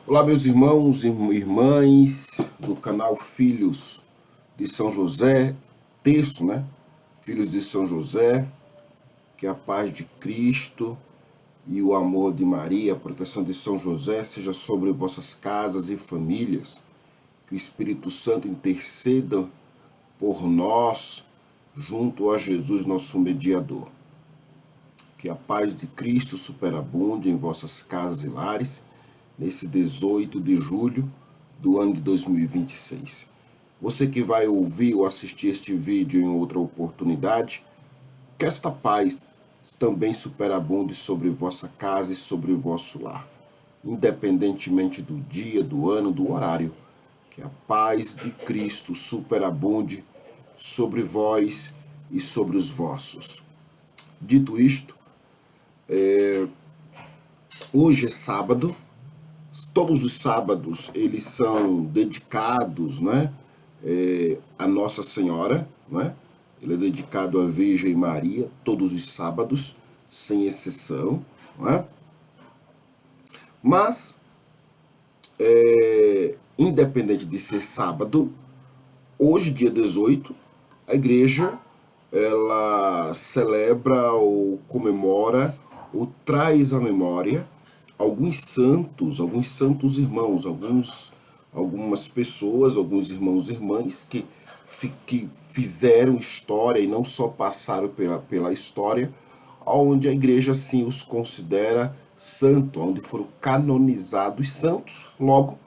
Olá, meus irmãos e irmãs do canal Filhos de São José, texto, né? Filhos de São José, que a paz de Cristo e o amor de Maria, a proteção de São José seja sobre vossas casas e famílias. Que o Espírito Santo interceda por nós junto a Jesus, nosso mediador. Que a paz de Cristo superabunde em vossas casas e lares, nesse 18 de julho do ano de 2026. Você que vai ouvir ou assistir este vídeo em outra oportunidade, que esta paz também superabunde sobre vossa casa e sobre o vosso lar, independentemente do dia, do ano, do horário. Que a paz de Cristo superabunde sobre vós e sobre os vossos. Dito isto, hoje é sábado. Todos os sábados eles são dedicados, né, a Nossa Senhora, né? Ele é dedicado à Virgem Maria, todos os sábados, sem exceção, né? Mas, independente de ser sábado, hoje, dia 18, a igreja ela celebra ou comemora ou traz à memória alguns santos irmãos, algumas pessoas, alguns irmãos e irmãs que fizeram história e não só passaram pela história, onde a igreja assim os considera santo, onde foram canonizados santos, logo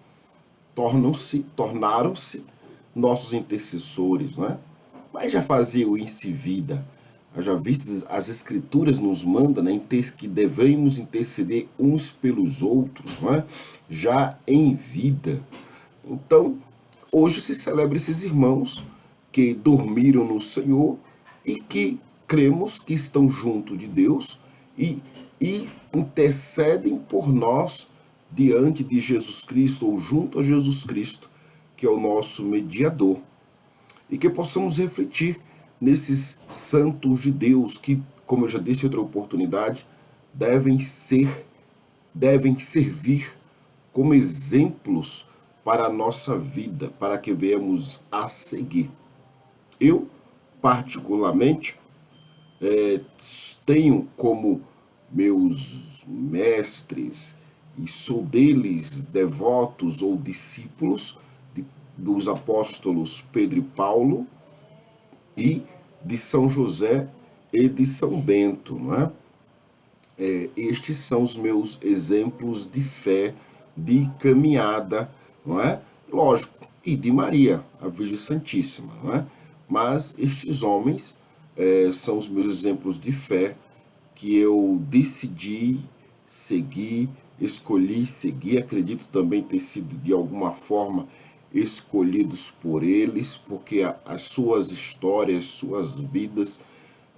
tornaram-se nossos intercessores, né? Mas já faziam isso em vida. Já vistas as escrituras nos mandam, né, que devemos interceder uns pelos outros, né, já em vida. Então, hoje se celebra esses irmãos que dormiram no Senhor e que cremos que estão junto de Deus e intercedem por nós diante de Jesus Cristo ou junto a Jesus Cristo, que é o nosso mediador. E que possamos refletir nesses santos de Deus que, como eu já disse em outra oportunidade, devem servir como exemplos para a nossa vida, para que venhamos a seguir. Eu, particularmente, tenho como meus mestres, e sou deles devotos ou discípulos dos apóstolos Pedro e Paulo, e de São José e de São Bento, não é? Estes são os meus exemplos de fé, de caminhada, não é? Lógico, e de Maria, a Virgem Santíssima, não é? Mas estes homens são os meus exemplos de fé que eu decidi seguir, escolhi seguir, acredito também ter sido de alguma forma escolhidos por eles, porque as suas histórias, suas vidas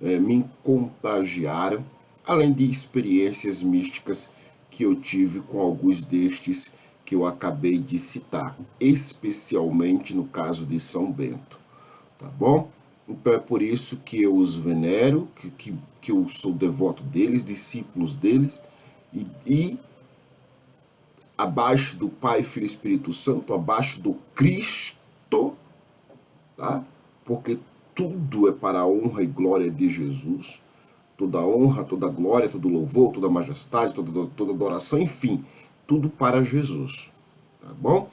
me contagiaram, além de experiências místicas que eu tive com alguns destes que eu acabei de citar, especialmente no caso de São Bento, tá bom? Então é por isso que eu os venero, que eu sou devoto deles, discípulos deles, e abaixo do Pai, Filho e Espírito Santo, abaixo do Cristo, tá? Porque tudo é para a honra e glória de Jesus. Toda honra, toda glória, todo louvor, toda majestade, toda adoração, enfim, tudo para Jesus, tá bom?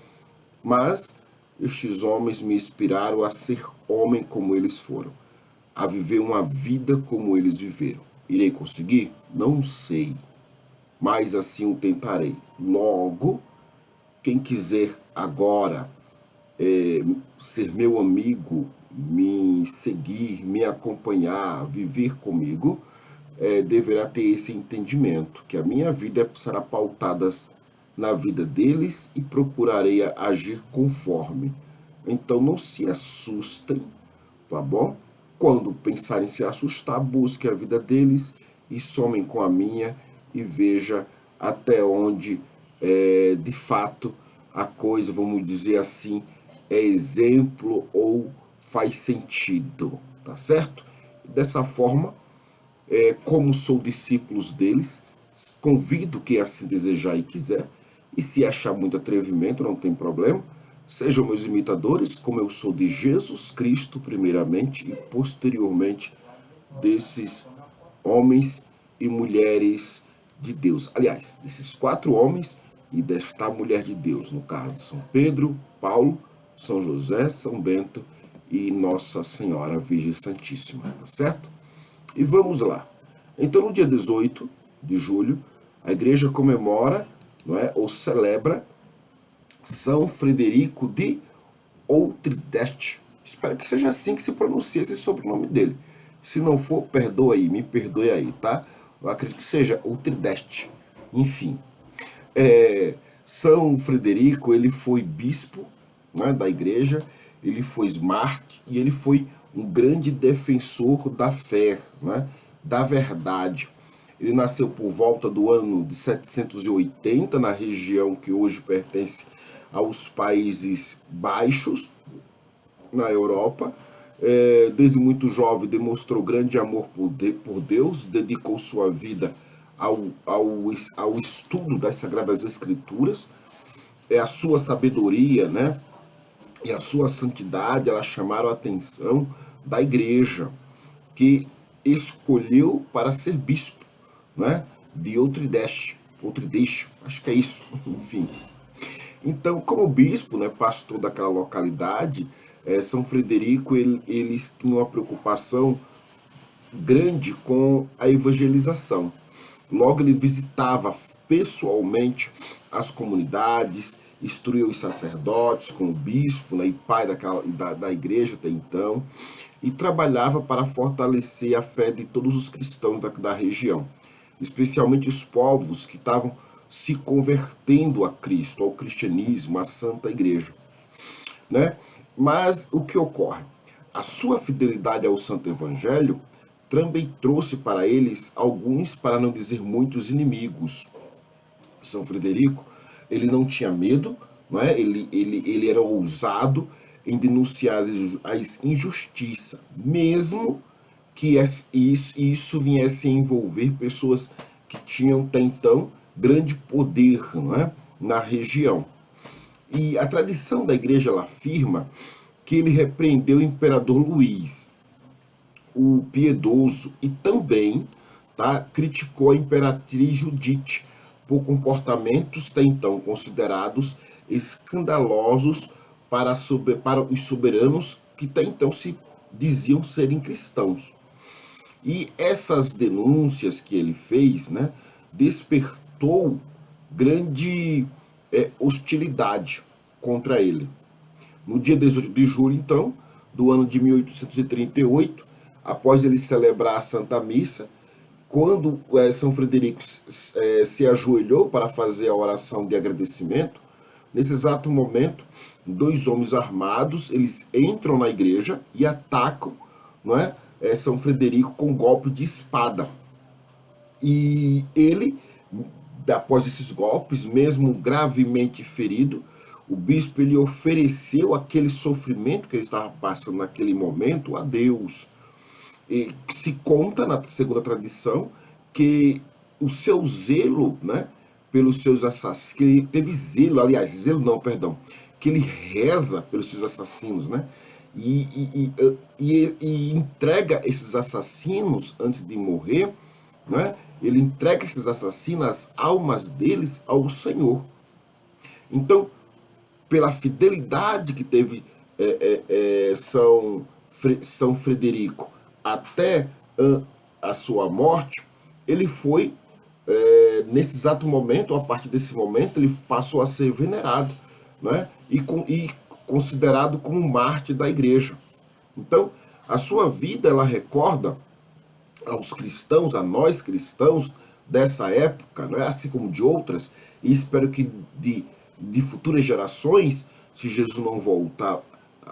Mas estes homens me inspiraram a ser homem como eles foram, a viver uma vida como eles viveram. Irei conseguir? Não sei, mas assim o tentarei. Logo, quem quiser agora ser meu amigo, me seguir, me acompanhar, viver comigo, deverá ter esse entendimento, que a minha vida será pautada na vida deles e procurarei agir conforme. Então não se assustem, tá bom? Quando pensarem em se assustar, busque a vida deles e somem com a minha e veja até onde, de fato, a coisa, vamos dizer assim, é exemplo ou faz sentido, tá certo? Dessa forma, como sou discípulos deles, convido quem assim desejar e quiser E se achar muito atrevimento, não tem problema. Sejam meus imitadores, como eu sou de Jesus Cristo, primeiramente, e posteriormente desses homens e mulheres de Deus. Aliás, desses 4 homens e desta mulher de Deus, no caso de São Pedro, Paulo, São José, São Bento e Nossa Senhora Virgem Santíssima, tá certo? E vamos lá. Então, no dia 18 de julho, a igreja comemora, não é, ou celebra São Frederico de Outrideste. Espero que seja assim que se pronuncia esse sobrenome dele. Se não for, perdoa aí, me perdoe aí, tá? Eu acredito que seja Outrideste. Enfim. São Frederico, ele foi bispo, né, da igreja, ele foi mártir e ele foi um grande defensor da fé, né, da verdade. Ele nasceu por volta do ano de 780 na região que hoje pertence aos Países Baixos, na Europa. Desde muito jovem demonstrou grande amor por Deus, dedicou sua vida ao estudo das Sagradas Escrituras. A sua sabedoria, né, e a sua santidade, elas chamaram a atenção da igreja, que escolheu para ser bispo, né, de Outrideste, acho que é isso, enfim. Então, como bispo, né, pastor daquela localidade, São Frederico, eles tinham uma preocupação grande com a evangelização. Logo, ele visitava pessoalmente as comunidades, instruía os sacerdotes como bispo, né, e pai da igreja até então, e trabalhava para fortalecer a fé de todos os cristãos da região, especialmente os povos que estavam se convertendo a Cristo, ao cristianismo, à Santa Igreja, né? Mas o que ocorre? A sua fidelidade ao Santo Evangelho também trouxe para eles alguns, para não dizer muitos, inimigos. São Frederico, ele não tinha medo, não é? Ele era ousado em denunciar as injustiças, mesmo que isso viesse a envolver pessoas que tinham até então grande poder, não é, na região. E a tradição da igreja ela afirma que ele repreendeu o imperador Luís, o piedoso, e também, tá, criticou a imperatriz Judite por comportamentos até então considerados escandalosos para os soberanos que até então se diziam serem cristãos. E essas denúncias que ele fez, né, despertou grande hostilidade contra ele. No dia 18 de julho, então, do ano de 1838, após ele celebrar a Santa Missa, quando São Frederico se ajoelhou para fazer a oração de agradecimento, nesse exato momento, 2 homens armados, eles entram na igreja e atacam, não é, São Frederico com um golpe de espada. E ele, após esses golpes, mesmo gravemente ferido, o bispo ele ofereceu aquele sofrimento que ele estava passando naquele momento a Deus. E se conta, na segunda tradição, que o seu zelo, né, pelos seus assassinos, que ele teve zelo, aliás, zelo não, perdão, que ele reza pelos seus assassinos, né, e entrega esses assassinos antes de morrer, né, ele entrega esses assassinos, as almas deles, ao Senhor. Então, pela fidelidade que teve São Frederico até a sua morte, ele foi, nesse exato momento, a partir desse momento, ele passou a ser venerado, né? E considerado como mártir da igreja. Então, a sua vida, ela recorda aos cristãos, a nós cristãos dessa época, não é? Assim como de outras, e espero que de futuras gerações, se Jesus não voltar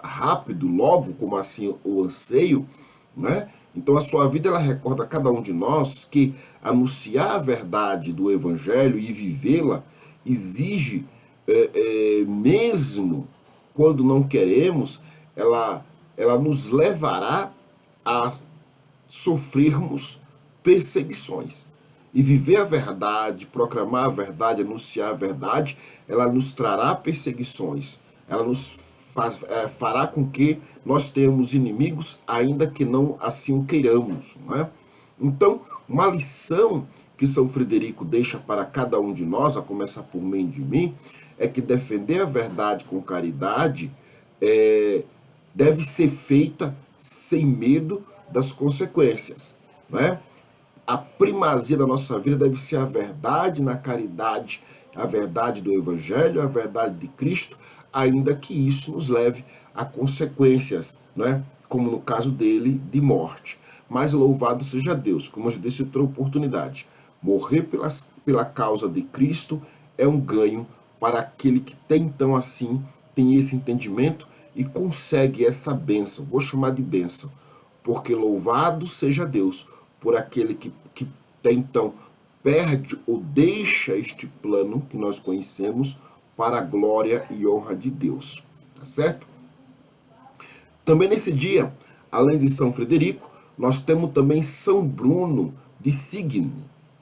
rápido, logo, como assim o anseio, né? Então a sua vida ela recorda a cada um de nós que anunciar a verdade do Evangelho e vivê-la exige, mesmo quando não queremos, ela nos levará a sofrermos perseguições. e viver a verdade, proclamar a verdade, anunciar a verdade, ela nos trará perseguições, ela fará com que nós tenhamos inimigos, ainda que não assim o queiramos. Não é? Então, uma lição que São Frederico deixa para cada um de nós, a começar por mim e de mim, é que defender a verdade com caridade deve ser feita sem medo das consequências. Não é? A primazia da nossa vida deve ser a verdade na caridade, a verdade do Evangelho, a verdade de Cristo, ainda que isso nos leve a consequências, não é? Como no caso dele, de morte. Mas louvado seja Deus, como eu já disse em outra oportunidade, morrer pela causa de Cristo é um ganho para aquele que tem então assim, tem esse entendimento e consegue essa bênção, vou chamar de bênção, porque louvado seja Deus por aquele que então perde ou deixa este plano que nós conhecemos para a glória e honra de Deus, tá certo? Também nesse dia, além de São Frederico, nós temos também São Bruno de Signe,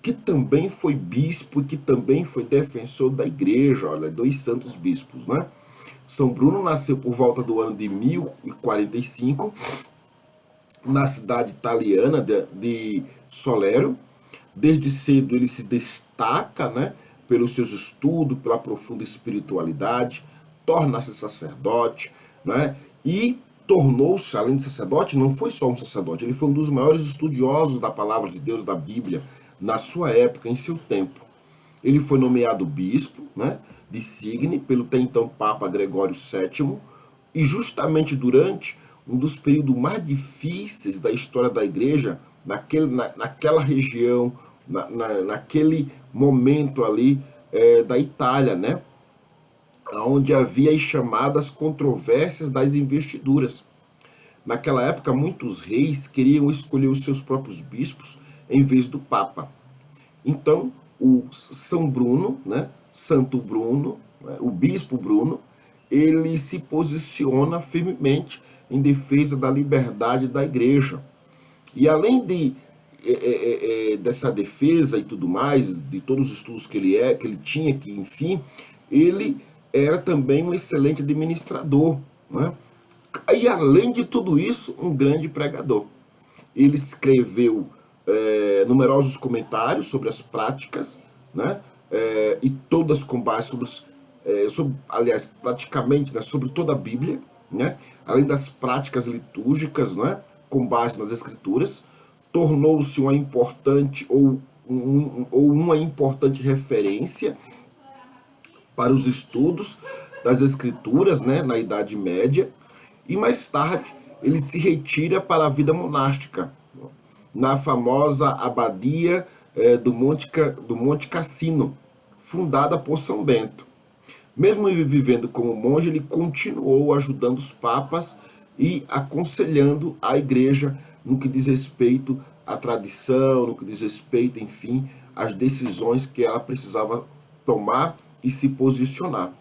que também foi bispo e que também foi defensor da igreja, olha, dois santos bispos, né? São Bruno nasceu por volta do ano de 1045, na cidade italiana de Solero. Desde cedo ele se destaca, né, pelos seus estudos, pela profunda espiritualidade, torna-se sacerdote, né, e tornou-se, além de sacerdote, não foi só um sacerdote, ele foi um dos maiores estudiosos da palavra de Deus, da Bíblia, na sua época, em seu tempo. Ele foi nomeado bispo, né, de Signe, pelo então Papa Gregório VII, e justamente durante um dos períodos mais difíceis da história da igreja, naquela região, naquele momento ali da Itália, né? Onde havia as chamadas controvérsias das investiduras. Naquela época, muitos reis queriam escolher os seus próprios bispos em vez do Papa. Então, o São Bruno, né? Santo Bruno, né? O bispo Bruno, ele se posiciona firmemente em defesa da liberdade da igreja. E além dessa defesa e tudo mais, de todos os estudos que ele tinha, que enfim, ele era também um excelente administrador, né? E além de tudo isso, um grande pregador. Ele escreveu numerosos comentários sobre as práticas, né? E todas com base aliás, praticamente, né, sobre toda a Bíblia, né? Além das práticas litúrgicas, né, com base nas Escrituras, tornou-se uma importante uma importante referência para os estudos das Escrituras, né, na Idade Média, e mais tarde ele se retira para a vida monástica, na famosa abadia do Monte Cassino, fundada por São Bento. Mesmo vivendo como monge, ele continuou ajudando os papas e aconselhando a igreja no que diz respeito à tradição, no que diz respeito, enfim, às decisões que ela precisava tomar e se posicionar.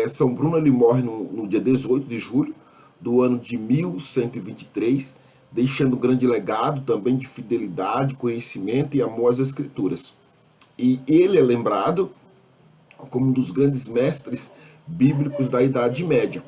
São Bruno ele morre no dia 18 de julho do ano de 1123, deixando um grande legado também de fidelidade, conhecimento e amor às Escrituras. E ele é lembrado como um dos grandes mestres bíblicos da Idade Média.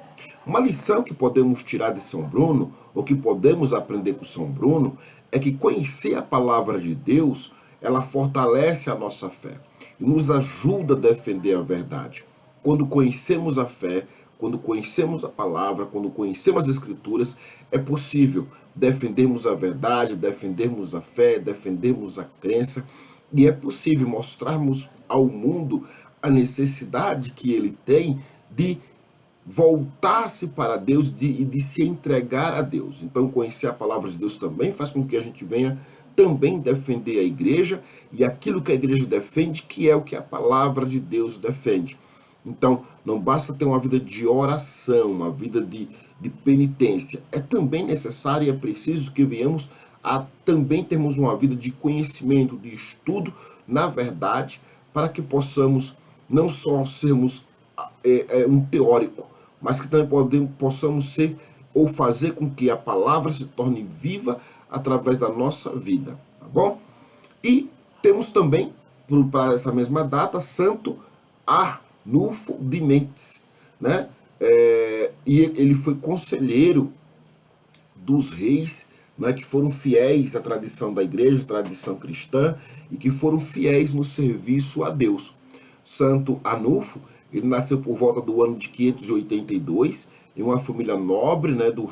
Uma lição que podemos tirar de São Bruno, ou que podemos aprender com São Bruno, é que conhecer a palavra de Deus, ela fortalece a nossa fé e nos ajuda a defender a verdade. Quando conhecemos a fé, quando conhecemos a palavra, quando conhecemos as Escrituras, é possível defendermos a verdade, defendermos a fé, defendermos a crença, e é possível mostrarmos ao mundo a necessidade que ele tem de voltar-se para Deus e de se entregar a Deus. Então, conhecer a palavra de Deus também faz com que a gente venha também defender a igreja e aquilo que a igreja defende, que é o que a palavra de Deus defende. Então, não basta ter uma vida de oração, uma vida de penitência. É também necessário e é preciso que venhamos a também termos uma vida de conhecimento, de estudo, na verdade, para que possamos não só sermos um teórico, mas que também possamos ser ou fazer com que a palavra se torne viva através da nossa vida, tá bom? E Temos também, para essa mesma data, Santo Arnulfo de Mendes, né? E ele foi conselheiro dos reis, né, que foram fiéis à tradição da igreja, à tradição cristã, e que foram fiéis no serviço a Deus. Santo Arnulfo, ele nasceu por volta do ano de 582, em uma família nobre, né, do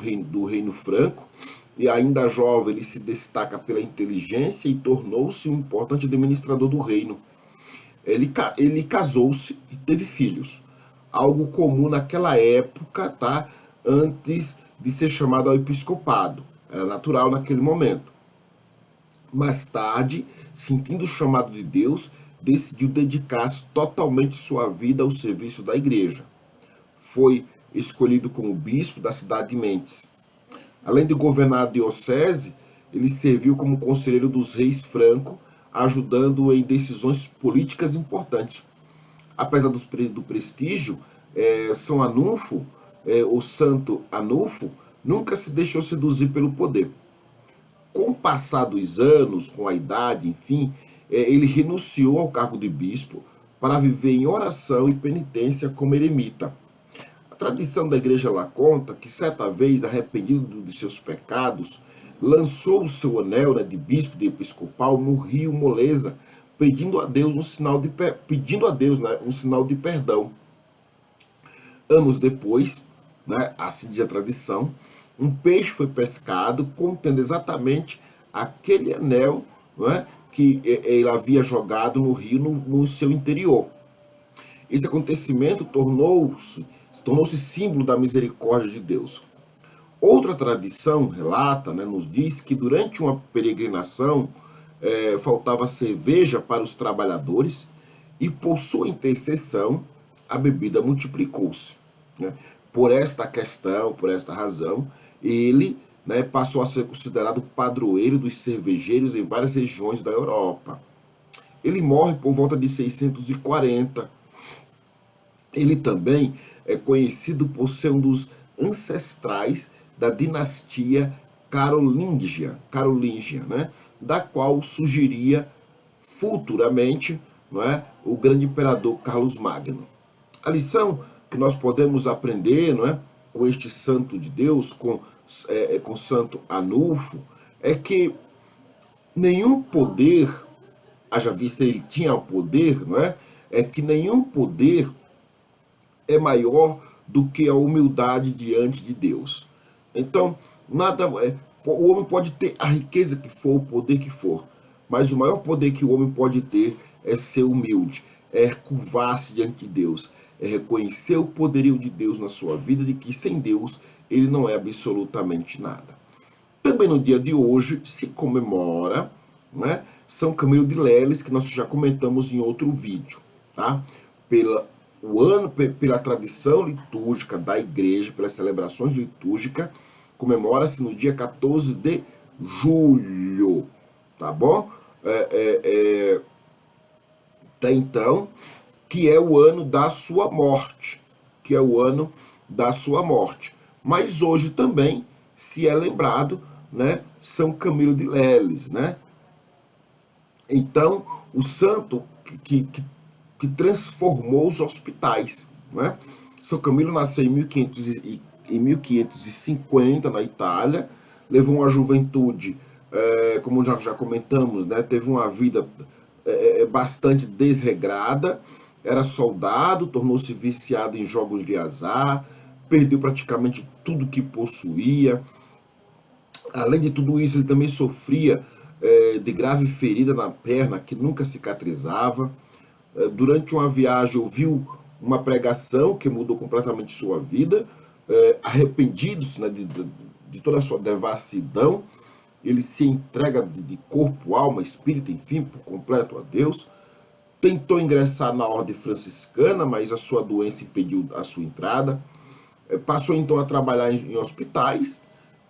reino franco, e ainda jovem ele se destaca pela inteligência e tornou-se um importante administrador do reino. Ele casou-se e teve filhos, algo comum naquela época, tá? Antes de ser chamado ao episcopado. Era natural naquele momento. Mais tarde, sentindo o chamado de Deus, decidiu dedicar-se totalmente sua vida ao serviço da igreja. Foi escolhido como bispo da cidade de Mendes. Além de governar a diocese, ele serviu como conselheiro dos reis franco, ajudando em decisões políticas importantes. Apesar do prestígio, São Anulfo, o Santo Anulfo, nunca se deixou seduzir pelo poder. Com o passar dos anos, com a idade, enfim, ele renunciou ao cargo de bispo para viver em oração e penitência como eremita. A tradição da igreja lá conta que certa vez, arrependido de seus pecados, lançou o seu anel, né, de bispo, de episcopal, no rio Moleza, pedindo a Deus um sinal de perdão. Anos depois, né, assim diz a tradição, um peixe foi pescado contendo exatamente aquele anel, né, que ele havia jogado no rio no seu interior. Esse acontecimento tornou-se símbolo da misericórdia de Deus. Outra tradição relata, né, nos diz que durante uma peregrinação faltava cerveja para os trabalhadores e por sua intercessão a bebida multiplicou-se. Né? Por esta questão, por esta razão, ele, né, passou a ser considerado padroeiro dos cervejeiros em várias regiões da Europa. Ele morre por volta de 640. Ele também é conhecido por ser um dos ancestrais da dinastia carolíngia, né, da qual surgiria futuramente, não é, o grande imperador Carlos Magno. A lição que nós podemos aprender, não é, com este santo de Deus, com Santo Anulfo, é que nenhum poder, haja vista ele tinha poder, não é? É que nenhum poder é maior do que a humildade diante de Deus. Então, o homem pode ter a riqueza que for, o poder que for, mas o maior poder que o homem pode ter é ser humilde, é curvar-se diante de Deus, é reconhecer o poderio de Deus na sua vida, de que sem Deus ele não é absolutamente nada. Também no dia de hoje se comemora, né, São Camilo de Leles, que nós já comentamos em outro vídeo, tá? Pela tradição litúrgica da igreja, pelas celebrações litúrgicas, comemora-se no dia 14 de julho, tá bom? Até então, que é o ano da sua morte, Mas hoje também se é lembrado, né, São Camilo de Leles, né? Então, o santo que transformou os hospitais, né? São Camilo nasceu em 1550 na Itália, levou uma juventude, como já comentamos, né, teve uma vida bastante desregrada, era soldado, tornou-se viciado em jogos de azar, perdeu praticamente tudo que possuía. Além de tudo isso, ele também sofria de grave ferida na perna que nunca cicatrizava. Durante uma viagem ouviu uma pregação que mudou completamente sua vida, arrependido-se, né, de toda a sua devassidão, ele se entrega de corpo, alma, espírito, enfim, por completo a Deus. Tentou ingressar na ordem franciscana, mas a sua doença impediu a sua entrada. Passou então a trabalhar em hospitais,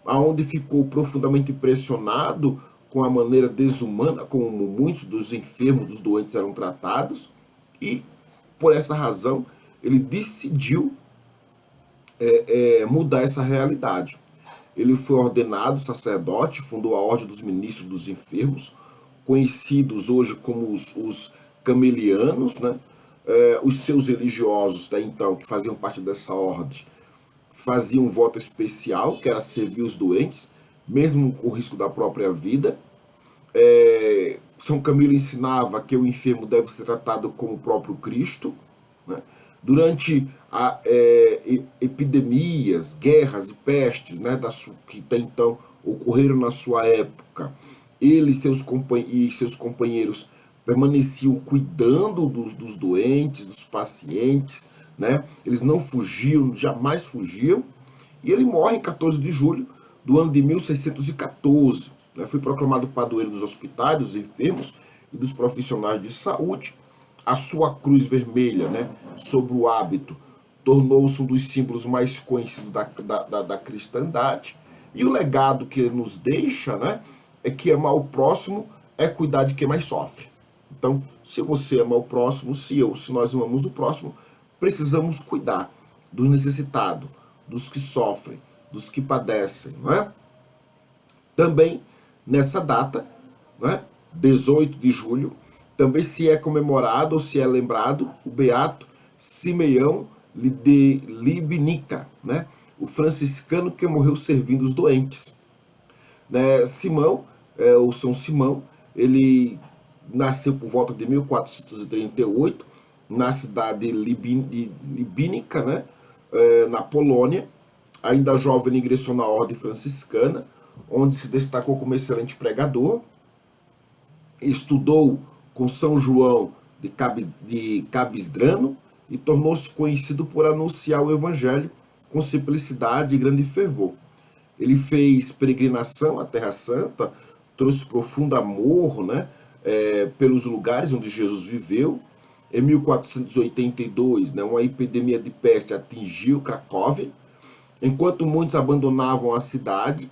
onde ficou profundamente impressionado com a maneira desumana como muitos dos enfermos, dos doentes eram tratados, e por essa razão ele decidiu mudar essa realidade. Ele foi ordenado sacerdote, fundou a Ordem dos Ministros dos Enfermos, conhecidos hoje como os camelianos, né? Os seus religiosos, né, então, que faziam parte dessa ordem, faziam um voto especial, que era servir os doentes, mesmo com o risco da própria vida. São Camilo ensinava que o enfermo deve ser tratado como o próprio Cristo, né? Durante epidemias, guerras e pestes, né, que até então ocorreram na sua época, ele e seus companheiros permaneciam cuidando dos doentes, dos pacientes, né? Eles não fugiam, jamais fugiam. E ele morre em 14 de julho do ano de 1614. Né? Foi proclamado padroeiro dos hospitais, dos enfermos e dos profissionais de saúde. A sua cruz vermelha, né, sobre o hábito, tornou-se um dos símbolos mais conhecidos da cristandade. E o legado que ele nos deixa, né, é que amar o próximo é cuidar de quem mais sofre. Então, se você ama o próximo, se nós amamos o próximo, precisamos cuidar do necessitado, dos que sofrem, dos que padecem, não é? Também, nessa data, não é? 18 de julho, também se é comemorado ou se é lembrado o beato Simeão de Libnica, né? O franciscano que morreu servindo os doentes. Né? Simão, ou São Simão, ele nasceu por volta de 1438 na cidade de Libínica, né? Na Polônia. Ainda jovem, ele ingressou na ordem franciscana, onde se destacou como excelente pregador. Estudou com São João de Cabisdrano e tornou-se conhecido por anunciar o evangelho com simplicidade e grande fervor. Ele fez peregrinação à Terra Santa, trouxe profundo amor, né, pelos lugares onde Jesus viveu. Em 1482, né, uma epidemia de peste atingiu Cracóvia. Enquanto muitos abandonavam a cidade,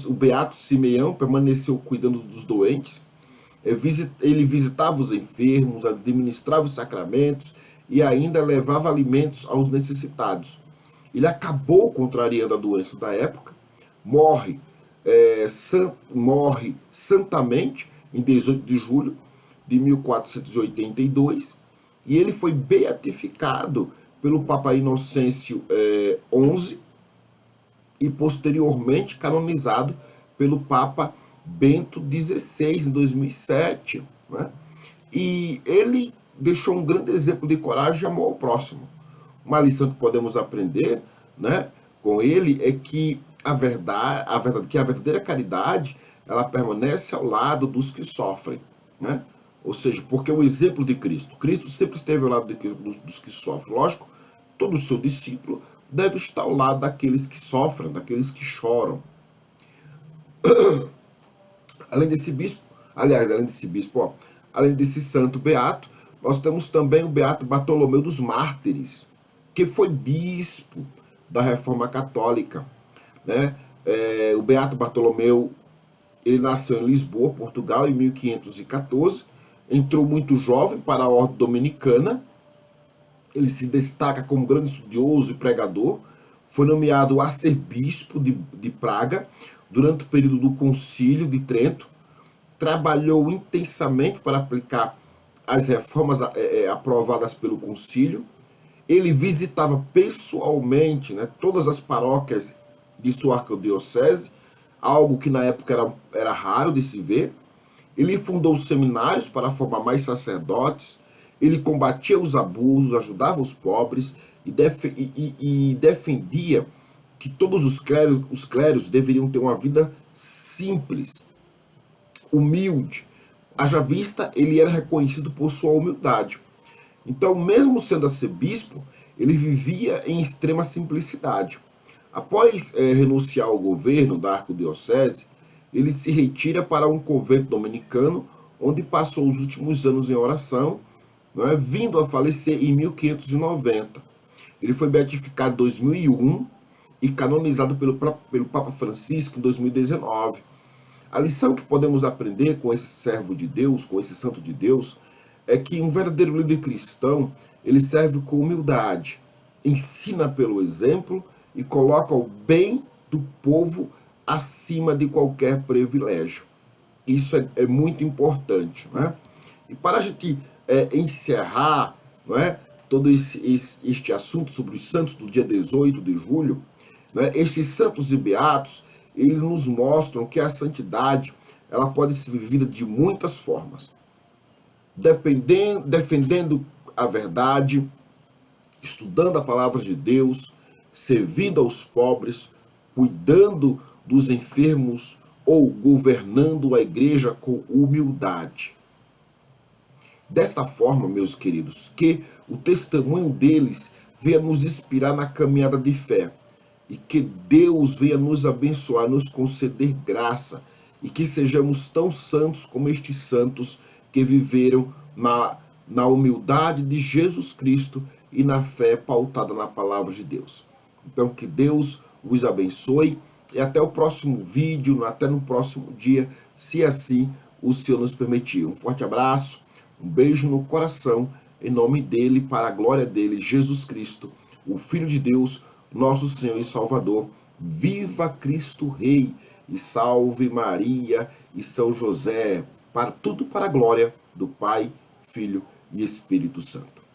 o Beato Simeão permaneceu cuidando dos doentes. Ele visitava os enfermos, administrava os sacramentos e ainda levava alimentos aos necessitados. Ele acabou contrariando a doença da época, morre santamente em 18 de julho de 1482, e ele foi beatificado pelo Papa Inocêncio XI e posteriormente canonizado pelo Papa Bento XVI em 2007. Né? E ele deixou um grande exemplo de coragem e amor ao próximo. Uma lição que podemos aprender, né, com ele é que a verdadeira caridade, ela permanece ao lado dos que sofrem, né? Ou seja, porque o exemplo de Cristo sempre esteve ao lado dos que sofrem. Lógico, todo o seu discípulo deve estar ao lado daqueles que sofrem, daqueles que choram. Além desse bispo, além desse santo beato, nós temos também o beato Bartolomeu dos Mártires, que foi bispo da Reforma Católica, né? O beato Bartolomeu, ele nasceu em Lisboa, Portugal, em 1514, entrou muito jovem para a ordem dominicana. Ele se destaca como grande estudioso e pregador. Foi nomeado arcebispo de Praga durante o período do Concílio de Trento. Trabalhou intensamente para aplicar as reformas aprovadas pelo concílio. Ele visitava pessoalmente, né, todas as paróquias de sua arquidiocese, algo que na época era raro de se ver. Ele fundou seminários para formar mais sacerdotes. Ele combatia os abusos, ajudava os pobres e defendia que todos os clérigos deveriam ter uma vida simples, humilde. Haja vista, ele era reconhecido por sua humildade. Então, mesmo sendo arcebispo, ele vivia em extrema simplicidade. Após renunciar ao governo da arquidiocese, ele se retira para um convento dominicano, onde passou os últimos anos em oração, não é, vindo a falecer em 1590. Ele foi beatificado em 2001 e canonizado pelo Papa Francisco em 2019. A lição que podemos aprender com esse servo de Deus, com esse santo de Deus, é que um verdadeiro líder cristão, ele serve com humildade, ensina pelo exemplo e coloca o bem do povo acima de qualquer privilégio. Isso é muito importante, né? E para a gente encerrar, não é, todo este assunto sobre os santos do dia 18 de julho, né, estes santos e beatos, eles nos mostram que a santidade ela pode ser vivida de muitas formas, defendendo a verdade, estudando a palavra de Deus, servindo aos pobres, cuidando dos enfermos ou governando a igreja com humildade. Desta forma, meus queridos, que o testemunho deles venha nos inspirar na caminhada de fé e que Deus venha nos abençoar, nos conceder graça e que sejamos tão santos como estes santos que viveram na humildade de Jesus Cristo e na fé pautada na palavra de Deus. Então, que Deus os abençoe e até o próximo vídeo, até no próximo dia, se assim o Senhor nos permitir. Um forte abraço, um beijo no coração, em nome dele, para a glória dele, Jesus Cristo, o Filho de Deus, nosso Senhor e Salvador. Viva Cristo Rei, e salve Maria e São José, para tudo para a glória do Pai, Filho e Espírito Santo.